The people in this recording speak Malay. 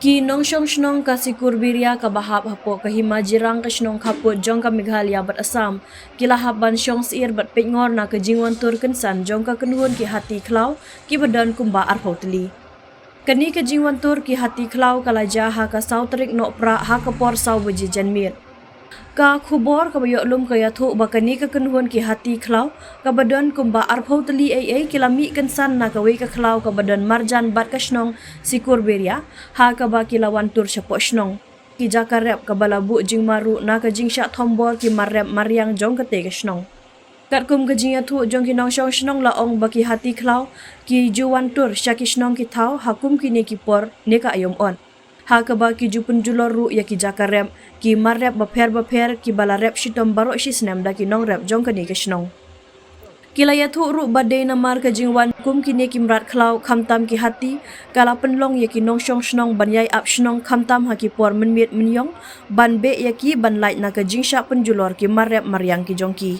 Ki nong Shong shnong ka Sekurberia ka bahap hapo ka Hima Jirang ka shnong kaput jong ka Meghalaya bat Assam. Kila haban Shong syier bat pengor na ka jingwan tur kensan jong ka kenuhun ki hati khlaw ki badan kumba arhotli. Kani ka jingwan tur ki hati khlaw kala jaha ka sautrik no pra ha ka por saw beji janmir. Ka khubor ka bayok lum ka yathu bakani ka kenuhun ki hati khlaw ka badan kumba arhotli ai kilami kensan na ka we ka khlaw ka badan marjan bat ka shnong Sekurberia ha ka ba kilawan tur shapoh shnong. Ki jaka rep ka balabu jing maru na ka jing syak thombor ki marep mariang jong ka te ka shnong. Kat kum ka jing yathu jong ki nong shong shnong la ong baki hati khlaw ki juwan tur syaki shnong ki thaw hakum ki ne ki por ne ka ayom on. Ha ka ba ki jupun julor ru ya ki jaka rep ki marep baper ki bala rep shitom barok shi snam da ki nong rep jong ka ne ka shnong. Kila yathu ru badai namar ka jingwan kum ki ne ki mrat khlaw khamtam ki hati kala penlong ya ki nong shong shnong ban yai ap shnong khamtam ha ki por menmiet menyong ban be ya ki ban light na ka jing syak penjulor ki marep mariang ki jong ki.